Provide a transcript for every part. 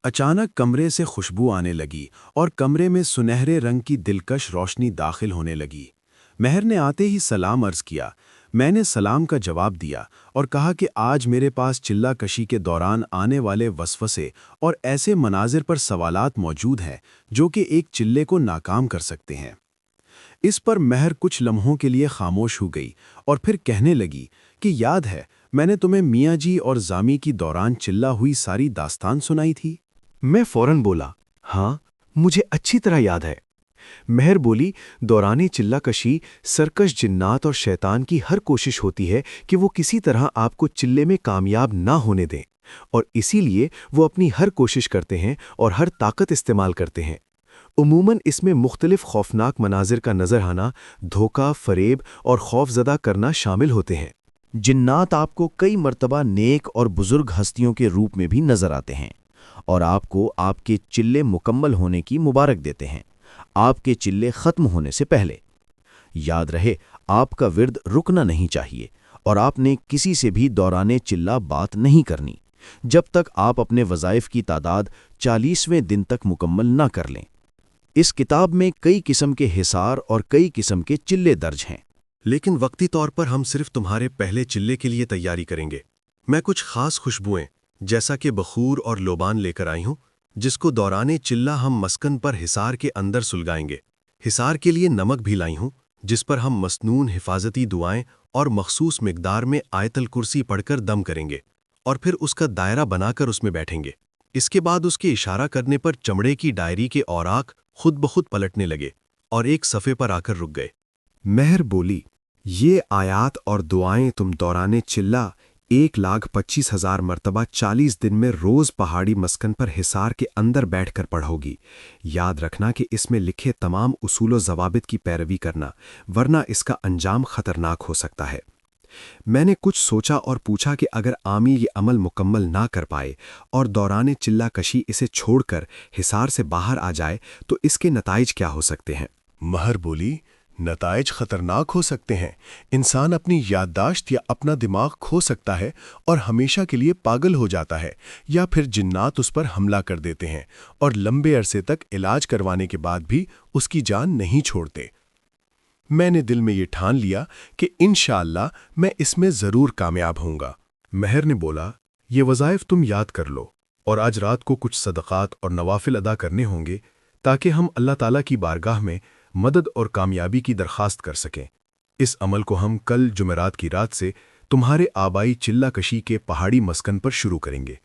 اچانک کمرے سے خوشبو آنے لگی اور کمرے میں سنہرے رنگ کی دلکش روشنی داخل ہونے لگی۔ مہر نے آتے ہی سلام عرض کیا۔ میں نے سلام کا جواب دیا اور کہا کہ آج میرے پاس چلہ کشی کے دوران آنے والے وسوسے اور ایسے مناظر پر سوالات موجود ہیں جو کہ ایک چلے کو ناکام کر سکتے ہیں۔ اس پر مہر کچھ لمحوں کے لیے خاموش ہو گئی اور پھر کہنے لگی کہ یاد ہے میں نے تمہیں میاں جی اور زامی کی دوران چلہ ہوئی ساری داستان سنائی تھی؟ میں فوراً بولا، ہاں مجھے اچھی طرح یاد ہے۔ مہر بولی، دوران چلہ کشی سرکش جنات اور شیطان کی ہر کوشش ہوتی ہے کہ وہ کسی طرح آپ کو چلے میں کامیاب نہ ہونے دیں، اور اسی لیے وہ اپنی ہر کوشش کرتے ہیں اور ہر طاقت استعمال کرتے ہیں۔ عموماً اس میں مختلف خوفناک مناظر کا نظر آنا، دھوکہ، فریب اور خوف زدہ کرنا شامل ہوتے ہیں۔ جنات آپ کو کئی مرتبہ نیک اور بزرگ ہستیوں کے روپ میں بھی نظر آتے ہیں اور آپ کو آپ کے چلے مکمل ہونے کی مبارک دیتے ہیں، آپ کے چلے ختم ہونے سے پہلے۔ یاد رہے، آپ کا ورد رکنا نہیں چاہیے اور آپ نے کسی سے بھی دوران چلہ بات نہیں کرنی جب تک آپ اپنے وظائف کی تعداد 40ویں دن تک مکمل نہ کر لیں۔ اس کتاب میں کئی قسم کے حصار اور کئی قسم کے چلے درج ہیں۔ لیکن وقتی طور پر ہم صرف تمہارے پہلے چلے کے لیے تیاری کریں گے۔ میں کچھ خاص خوشبوئیں جیسا کہ بخور اور لوبان لے کر آئی ہوں، جس کو دوران چلہ ہم مسکن پر حصار کے اندر سلگائیں گے۔ حصار کے لیے نمک بھی لائی ہوں، جس پر ہم مسنون حفاظتی دعائیں اور مخصوص مقدار میں آیت الکرسی پڑھ کر دم کریں گے اور پھر اس کا دائرہ بنا کر اس میں بیٹھیں گے۔ اس کے بعد اس کے اشارہ کرنے پر چمڑے کی ڈائری کے اوراق خود بخود پلٹنے لگے اور ایک صفحے پر آ کر رک گئے۔ مہر بولی، یہ آیات اور دعائیں تم دوران چلہ 1,25,000 مرتبہ 40 دن میں روز پہاڑی مسکن پر حصار کے اندر بیٹھ کر پڑھو گی۔ یاد رکھنا کہ اس میں لکھے تمام اصول و ضوابط کی پیروی کرنا، ورنہ اس کا انجام خطرناک ہو سکتا ہے۔ میں نے کچھ سوچا اور پوچھا کہ اگر عامی یہ عمل مکمل نہ کر پائے اور دوران چلہ کشی اسے چھوڑ کر حصار سے باہر آ جائے تو اس کے نتائج کیا ہو سکتے ہیں؟ مہر بولی، نتائج خطرناک ہو سکتے ہیں۔ انسان اپنی یادداشت یا اپنا دماغ کھو سکتا ہے اور ہمیشہ کے لیے پاگل ہو جاتا ہے، یا پھر جنات اس پر حملہ کر دیتے ہیں اور لمبے عرصے تک علاج کروانے کے بعد بھی اس کی جان نہیں چھوڑتے۔ میں نے دل میں یہ ٹھان لیا کہ انشاءاللہ میں اس میں ضرور کامیاب ہوں گا۔ مہر نے بولا، یہ وظائف تم یاد کر لو اور آج رات کو کچھ صدقات اور نوافل ادا کرنے ہوں گے تاکہ ہم اللہ تعالیٰ کی بارگاہ میں مدد اور کامیابی کی درخواست کر سکیں۔ اس عمل کو ہم کل جمعرات کی رات سے تمہارے آبائی چلہ کشی کے پہاڑی مسکن پر شروع کریں گے۔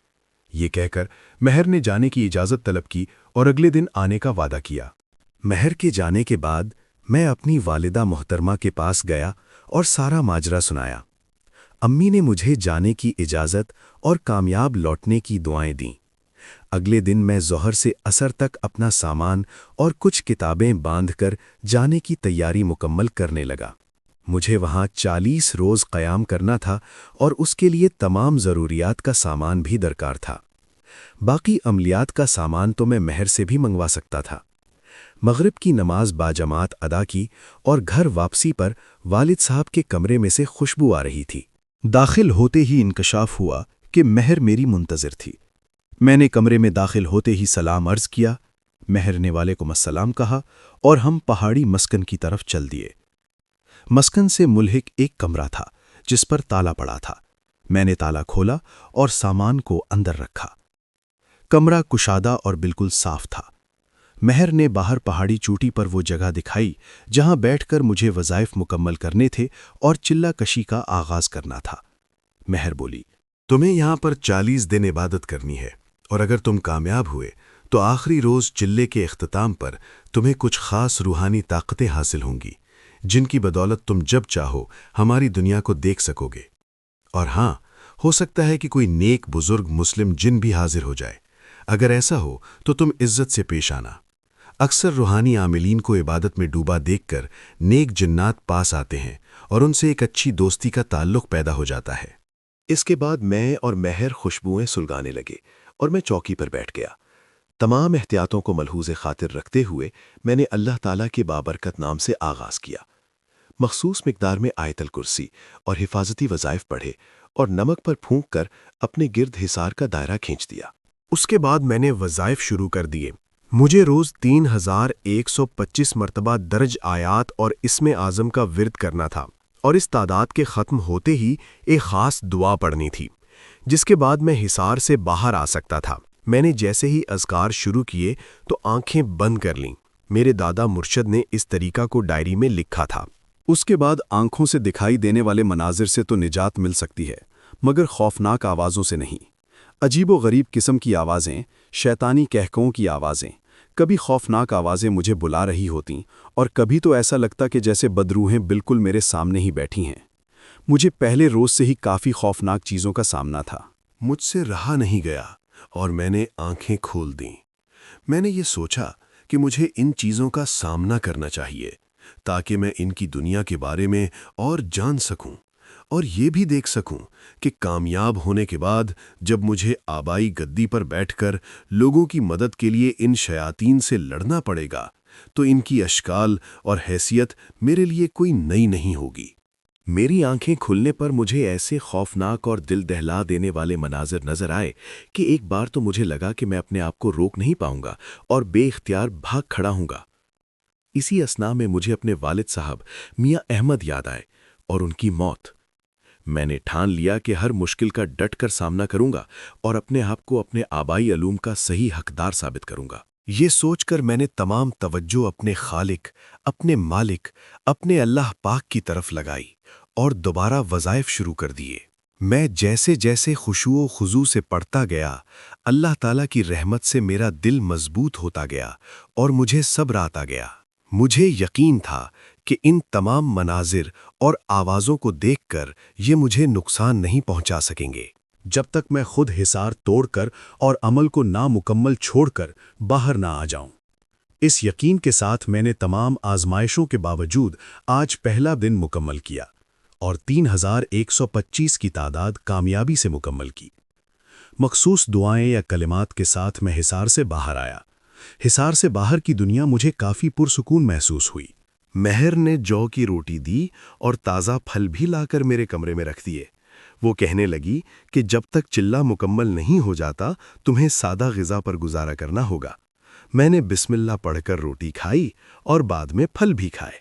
یہ کہہ کر مہر نے جانے کی اجازت طلب کی اور اگلے دن آنے کا وعدہ کیا۔ مہر کے جانے کے بعد میں اپنی والدہ محترمہ کے پاس گیا اور سارا ماجرا سنایا۔ امی نے مجھے جانے کی اجازت اور کامیاب لوٹنے کی دعائیں دیں۔ اگلے دن میں ظہر سے عصر تک اپنا سامان اور کچھ کتابیں باندھ کر جانے کی تیاری مکمل کرنے لگا۔ مجھے وہاں 40 روز قیام کرنا تھا اور اس کے لیے تمام ضروریات کا سامان بھی درکار تھا۔ باقی عملیات کا سامان تو میں مہر سے بھی منگوا سکتا تھا۔ مغرب کی نماز باجماعت ادا کی اور گھر واپسی پر والد صاحب کے کمرے میں سے خوشبو آ رہی تھی۔ داخل ہوتے ہی انکشاف ہوا کہ مہر میری منتظر تھی۔ میں نے کمرے میں داخل ہوتے ہی سلام عرض کیا۔ مہر نے وعلیکم السلام کہا اور ہم پہاڑی مسکن کی طرف چل دیے۔ مسکن سے ملحق ایک کمرہ تھا جس پر تالا پڑا تھا۔ میں نے تالا کھولا اور سامان کو اندر رکھا۔ کمرہ کشادہ اور بالکل صاف تھا۔ مہر نے باہر پہاڑی چوٹی پر وہ جگہ دکھائی جہاں بیٹھ کر مجھے وظائف مکمل کرنے تھے اور چلہ کشی کا آغاز کرنا تھا۔ مہر بولی، تمہیں یہاں پر 40 دن عبادت کرنی ہے، اور اگر تم کامیاب ہوئے تو آخری روز چلے کے اختتام پر تمہیں کچھ خاص روحانی طاقتیں حاصل ہوں گی، جن کی بدولت تم جب چاہو ہماری دنیا کو دیکھ سکو گے۔ اور ہاں، ہو سکتا ہے کہ کوئی نیک بزرگ مسلم جن بھی حاضر ہو جائے۔ اگر ایسا ہو تو تم عزت سے پیش آنا۔ اکثر روحانی عاملین کو عبادت میں ڈوبا دیکھ کر نیک جنات پاس آتے ہیں اور ان سے ایک اچھی دوستی کا تعلق پیدا ہو جاتا ہے۔ اس کے بعد میں اور مہر خوشبوئیں سلگانے لگے اور میں چوکی پر بیٹھ گیا۔ تمام احتیاطوں کو ملحوظ خاطر رکھتے ہوئے میں نے اللہ تعالیٰ کے بابرکت نام سے آغاز کیا۔ مخصوص مقدار میں آیت الکرسی اور حفاظتی وظائف پڑھے اور نمک پر پھونک کر اپنے گرد حصار کا دائرہ کھینچ دیا۔ اس کے بعد میں نے وظائف شروع کر دیے۔ مجھے روز 3125 مرتبہ درج آیات اور اسم اعظم کا ورد کرنا تھا، اور اس تعداد کے ختم ہوتے ہی ایک خاص دعا پڑھنی تھی، جس کے بعد میں حصار سے باہر آ سکتا تھا۔ میں نے جیسے ہی اذکار شروع کیے تو آنکھیں بند کر لیں۔ میرے دادا مرشد نے اس طریقہ کو ڈائری میں لکھا تھا۔ اس کے بعد آنکھوں سے دکھائی دینے والے مناظر سے تو نجات مل سکتی ہے، مگر خوفناک آوازوں سے نہیں۔ عجیب و غریب قسم کی آوازیں، شیطانی کہکوں کی آوازیں، کبھی خوفناک آوازیں مجھے بلا رہی ہوتیں، اور کبھی تو ایسا لگتا کہ جیسے بدروحیں بالکل میرے سامنے ہی بیٹھی ہیں۔ مجھے پہلے روز سے ہی کافی خوفناک چیزوں کا سامنا تھا۔ مجھ سے رہا نہیں گیا اور میں نے آنکھیں کھول دیں۔ میں نے یہ سوچا کہ مجھے ان چیزوں کا سامنا کرنا چاہیے تاکہ میں ان کی دنیا کے بارے میں اور جان سکوں، اور یہ بھی دیکھ سکوں کہ کامیاب ہونے کے بعد جب مجھے آبائی گدی پر بیٹھ کر لوگوں کی مدد کے لیے ان شیاطین سے لڑنا پڑے گا تو ان کی اشکال اور حیثیت میرے لیے کوئی نئی نہیں ہوگی۔ میری آنکھیں کھلنے پر مجھے ایسے خوفناک اور دل دہلا دینے والے مناظر نظر آئے کہ ایک بار تو مجھے لگا کہ میں اپنے آپ کو روک نہیں پاؤں گا اور بے اختیار بھاگ کھڑا ہوں گا۔ اسی اثنا میں مجھے اپنے والد صاحب میاں احمد یاد آئے اور ان کی موت۔ میں نے ٹھان لیا کہ ہر مشکل کا ڈٹ کر سامنا کروں گا اور اپنے آپ کو اپنے آبائی علوم کا صحیح حقدار ثابت کروں گا۔ یہ سوچ کر میں نے تمام توجہ اپنے خالق، اپنے مالک، اپنے اللہ پاک کی طرف لگائی اور دوبارہ وظائف شروع کر دیے۔ میں جیسے جیسے خشوع و خضوع سے پڑھتا گیا، اللہ تعالیٰ کی رحمت سے میرا دل مضبوط ہوتا گیا اور مجھے صبر آتا گیا۔ مجھے یقین تھا کہ ان تمام مناظر اور آوازوں کو دیکھ کر یہ مجھے نقصان نہیں پہنچا سکیں گے جب تک میں خود حصار توڑ کر اور عمل کو نامکمل چھوڑ کر باہر نہ آ جاؤں۔ اس یقین کے ساتھ میں نے تمام آزمائشوں کے باوجود آج پہلا دن مکمل کیا اور 3125 کی تعداد کامیابی سے مکمل کی۔ مخصوص دعائیں یا کلمات کے ساتھ میں حصار سے باہر آیا۔ حصار سے باہر کی دنیا مجھے کافی پرسکون محسوس ہوئی۔ مہر نے جو کی روٹی دی اور تازہ پھل بھی لا کر میرے کمرے میں رکھ دیے۔ وہ کہنے لگی کہ جب تک چلہ مکمل نہیں ہو جاتا تمہیں سادہ غذا پر گزارا کرنا ہوگا۔ میں نے بسم اللہ پڑھ کر روٹی کھائی اور بعد میں پھل بھی کھائے۔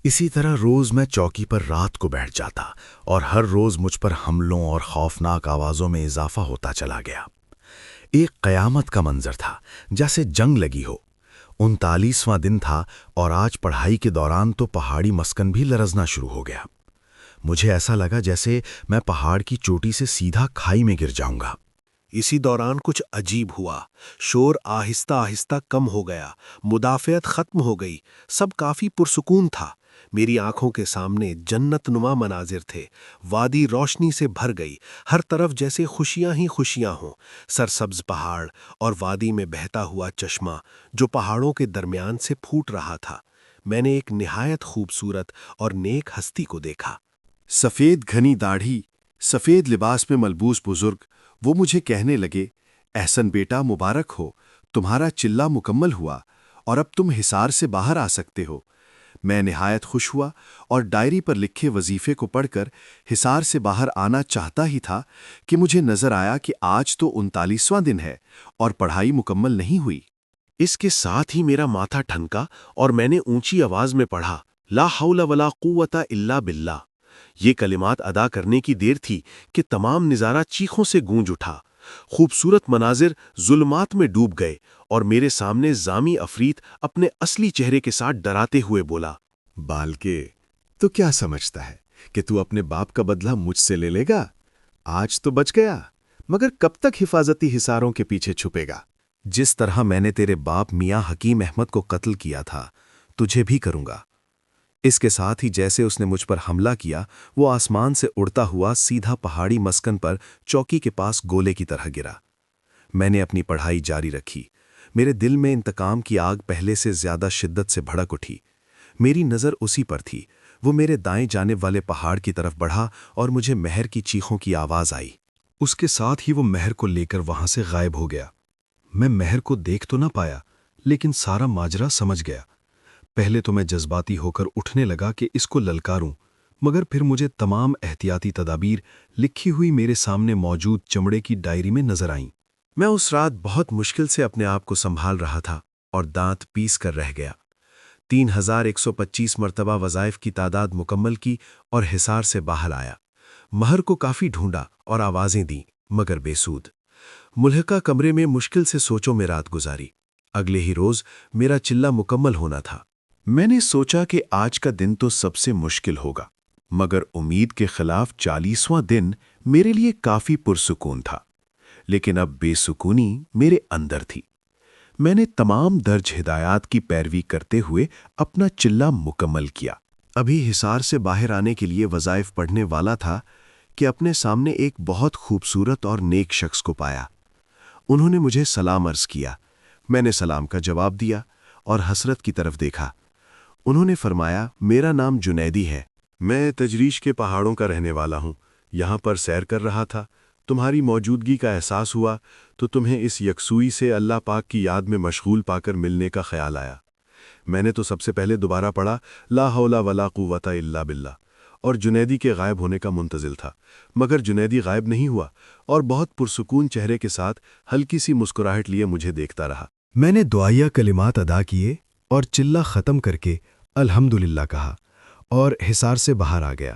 اسی طرح روز میں چوکی پر رات کو بیٹھ جاتا اور ہر روز مجھ پر حملوں اور خوفناک آوازوں میں اضافہ ہوتا چلا گیا۔ ایک قیامت کا منظر تھا، جیسے جنگ لگی ہو۔ 39واں دن تھا اور آج پڑھائی کے دوران تو پہاڑی مسکن بھی لرزنا شروع ہو گیا۔ مجھے ایسا لگا جیسے میں پہاڑ کی چوٹی سے سیدھا کھائی میں گر جاؤں گا۔ اسی دوران کچھ عجیب ہوا۔ شور آہستہ آہستہ کم ہو گیا، مدافعت ختم ہو گئی، سب کافی پرسکون تھا۔ میری آنکھوں کے سامنے جنت نما مناظر تھے۔ وادی روشنی سے بھر گئی، ہر طرف جیسے خوشیاں ہی خوشیاں ہوں۔ سرسبز پہاڑ اور وادی میں بہتا ہوا چشمہ جو پہاڑوں کے درمیان سے پھوٹ رہا تھا۔ میں نے ایک نہایت خوبصورت اور نیک ہستی کو دیکھا۔ سفید گھنی داڑھی، سفید لباس میں ملبوس بزرگ، وہ مجھے کہنے لگے، احسن بیٹا مبارک ہو، تمہارا چلہ مکمل ہوا اور اب تم حصار سے باہر آ سکتے ہو۔ میں نہایت خوش ہوا اور ڈائری پر لکھے وظیفے کو پڑھ کر حصار سے باہر آنا چاہتا ہی تھا کہ مجھے نظر آیا کہ آج تو 39واں دن ہے اور پڑھائی مکمل نہیں ہوئی۔ اس کے ساتھ ہی میرا ماتھا ٹھنکا اور میں نے اونچی آواز میں پڑھا، لا حول ولا قوت الا باللہ۔ یہ کلمات ادا کرنے کی دیر تھی کہ تمام نظارہ چیخوں سے گونج اٹھا۔ خوبصورت مناظر ظلمات میں ڈوب گئے اور میرے سامنے زامی عفریت اپنے اصلی چہرے کے ساتھ ڈراتے ہوئے بولا، بالکہ تو کیا سمجھتا ہے کہ تو اپنے باپ کا بدلہ مجھ سے لے لے گا؟ آج تو بچ گیا، مگر کب تک حفاظتی حصاروں کے پیچھے چھپے گا؟ جس طرح میں نے تیرے باپ میاں حکیم احمد کو قتل کیا تھا، تجھے بھی کروں گا۔ اس کے ساتھ ہی جیسے اس نے مجھ پر حملہ کیا، وہ آسمان سے اڑتا ہوا سیدھا پہاڑی مسکن پر چوکی کے پاس گولے کی طرح گرا۔ میں نے اپنی پڑھائی جاری رکھی۔ میرے دل میں انتقام کی آگ پہلے سے زیادہ شدت سے بھڑک اٹھی۔ میری نظر اسی پر تھی۔ وہ میرے دائیں جانب والے پہاڑ کی طرف بڑھا اور مجھے مہر کی چیخوں کی آواز آئی۔ اس کے ساتھ ہی وہ مہر کو لے کر وہاں سے غائب ہو گیا۔ میں مہر کو دیکھ تو نہ پایا، لیکن سارا ماجرا سمجھ گیا۔ پہلے تو میں جذباتی ہو کر اٹھنے لگا کہ اس کو للکاروں، مگر پھر مجھے تمام احتیاطی تدابیر لکھی ہوئی میرے سامنے موجود چمڑے کی ڈائری میں نظر آئیں۔ میں اس رات بہت مشکل سے اپنے آپ کو سنبھال رہا تھا اور دانت پیس کر رہ گیا۔ 3125 مرتبہ وظائف کی تعداد مکمل کی اور حصار سے باہر آیا۔ مہر کو کافی ڈھونڈا اور آوازیں دیں مگر بے سود۔ ملحقہ کمرے میں مشکل سے سوچوں میں رات گزاری۔ اگلے ہی روز میرا چلہ مکمل ہونا تھا۔ میں نے سوچا کہ آج کا دن تو سب سے مشکل ہوگا، مگر امید کے خلاف 40واں دن میرے لیے کافی پرسکون تھا۔ لیکن اب بے سکونی میرے اندر تھی۔ میں نے تمام درج ہدایات کی پیروی کرتے ہوئے اپنا چلہ مکمل کیا۔ ابھی حصار سے باہر آنے کے لیے وظائف پڑھنے والا تھا کہ اپنے سامنے ایک بہت خوبصورت اور نیک شخص کو پایا۔ انہوں نے مجھے سلام عرض کیا۔ میں نے سلام کا جواب دیا اور حسرت کی طرف دیکھا۔ انہوں نے فرمایا، میرا نام جنیدی ہے، میں تجریش کے پہاڑوں کا رہنے والا ہوں، یہاں پر سیر کر رہا تھا، تمہاری موجودگی کا احساس ہوا تو تمہیں اس یکسوئی سے اللہ پاک کی یاد میں مشغول پا کر ملنے کا خیال آیا۔ میں نے تو سب سے پہلے دوبارہ پڑھا لا حول ولا قوت الا باللہ اور جنیدی کے غائب ہونے کا منتظر تھا، مگر جنیدی غائب نہیں ہوا اور بہت پرسکون چہرے کے ساتھ ہلکی سی مسکراہٹ لیے مجھے دیکھتا رہا۔ میں نے دعائیہ کلمات ادا کیے اور چلہ ختم کر کے الحمدللہ کہا اور حصار سے باہر آ گیا۔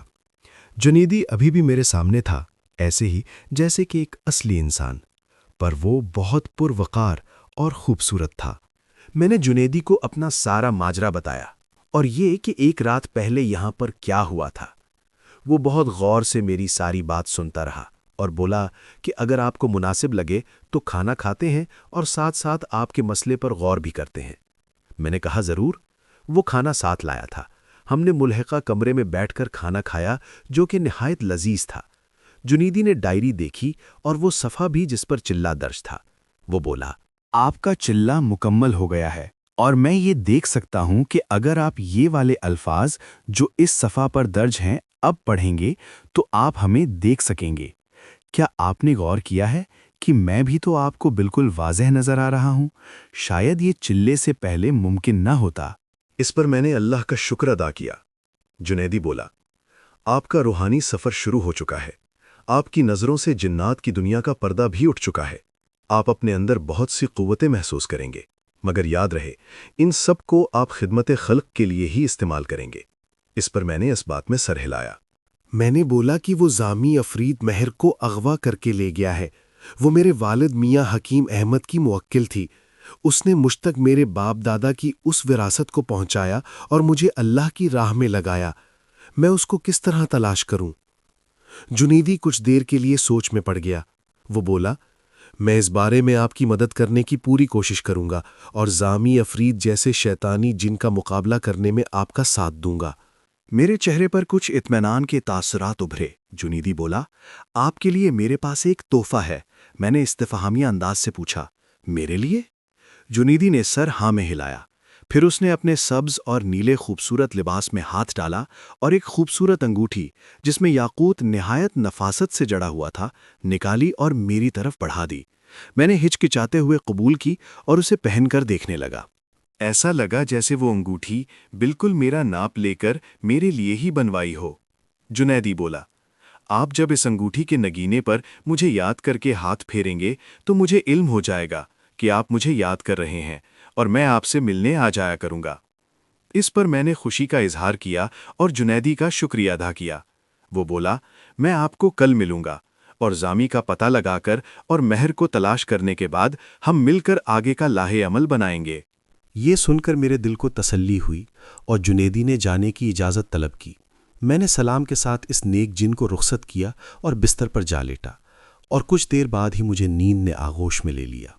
جنیدی ابھی بھی میرے سامنے تھا، ایسے ہی جیسے کہ ایک اصلی انسان، پر وہ بہت پروقار اور خوبصورت تھا۔ میں نے جنیدی کو اپنا سارا ماجرا بتایا اور یہ کہ ایک رات پہلے یہاں پر کیا ہوا تھا۔ وہ بہت غور سے میری ساری بات سنتا رہا اور بولا کہ اگر آپ کو مناسب لگے تو کھانا کھاتے ہیں اور ساتھ ساتھ آپ کے مسئلے پر غور بھی کرتے ہیں۔ میں نے کہا ضرور۔ وہ کھانا ساتھ لایا تھا۔ ہم نے ملحقہ کمرے میں بیٹھ کر کھانا کھایا جو کہ نہایت لذیذ تھا۔ جنیدی نے ڈائری دیکھی اور وہ صفحہ بھی جس پر چلہ درج تھا۔ وہ بولا، آپ کا چلہ مکمل ہو گیا ہے اور میں یہ دیکھ سکتا ہوں کہ اگر آپ یہ والے الفاظ جو اس صفحہ پر درج ہیں اب پڑھیں گے تو آپ ہمیں دیکھ سکیں گے۔ کیا آپ نے غور کیا ہے کہ میں بھی تو آپ کو بالکل واضح نظر آ رہا ہوں؟ شاید یہ چلے سے پہلے ممکن نہ ہوتا۔ اس پر میں نے اللہ کا شکر ادا کیا۔ جنیدی بولا، آپ کا روحانی سفر شروع ہو چکا ہے، آپ کی نظروں سے جنات کی دنیا کا پردہ بھی اٹھ چکا ہے، آپ اپنے اندر بہت سی قوتیں محسوس کریں گے، مگر یاد رہے ان سب کو آپ خدمت خلق کے لیے ہی استعمال کریں گے۔ اس پر میں نے اس بات میں سر ہلایا۔ میں نے بولا کہ وہ زامی افرید مہر کو اغوا کر کے لے گیا ہے، وہ میرے والد میاں حکیم احمد کی موکل تھی، اس نے مجھ تک میرے باپ دادا کی اس وراثت کو پہنچایا اور مجھے اللہ کی راہ میں لگایا، میں اس کو کس طرح تلاش کروں؟ جنیدی کچھ دیر کے لیے سوچ میں پڑ گیا۔ وہ بولا، میں اس بارے میں آپ کی مدد کرنے کی پوری کوشش کروں گا اور زامی افرید جیسے شیطانی جن کا مقابلہ کرنے میں آپ کا ساتھ دوں گا۔ میرے چہرے پر کچھ اطمینان کے تاثرات ابھرے۔ جنیدی بولا، آپ کے لیے میرے پاس ایک تحفہ ہے۔ میں نے استفہامیہ انداز سے پوچھا، میرے لیے؟ جنیدی نے سر ہاں میں ہلایا۔ پھر اس نے اپنے سبز اور نیلے خوبصورت لباس میں ہاتھ ڈالا اور ایک خوبصورت انگوٹھی جس میں یاقوت نہایت نفاست سے جڑا ہوا تھا نکالی اور میری طرف بڑھا دی۔ میں نے ہچکچاتے ہوئے قبول کی اور اسے پہن کر دیکھنے لگا۔ ایسا لگا جیسے وہ انگوٹھی بالکل میرا ناپ لے کر میرے لیے ہی بنوائی ہو۔ جنیدی بولا، آپ جب اس انگوٹھی کے نگینے پر مجھے یاد کر کے ہاتھ پھیریں گے تو مجھے علم ہو جائے گا کہ آپ مجھے یاد کر رہے ہیں اور میں آپ سے ملنے آ جایا کروں گا۔ اس پر میں نے خوشی کا اظہار کیا اور جنیدی کا شکریہ ادا کیا۔ وہ بولا، میں آپ کو کل ملوں گا اور زامی کا پتہ لگا کر اور مہر کو تلاش کرنے کے بعد ہم مل کر آگے کا لاہے عمل بنائیں گے۔ یہ سن کر میرے دل کو تسلی ہوئی اور جنیدی نے جانے کی اجازت طلب کی۔ میں نے سلام کے ساتھ اس نیک جن کو رخصت کیا اور بستر پر جا لیٹا اور کچھ دیر بعد ہی مجھے نیند نے آغوش میں لے لیا۔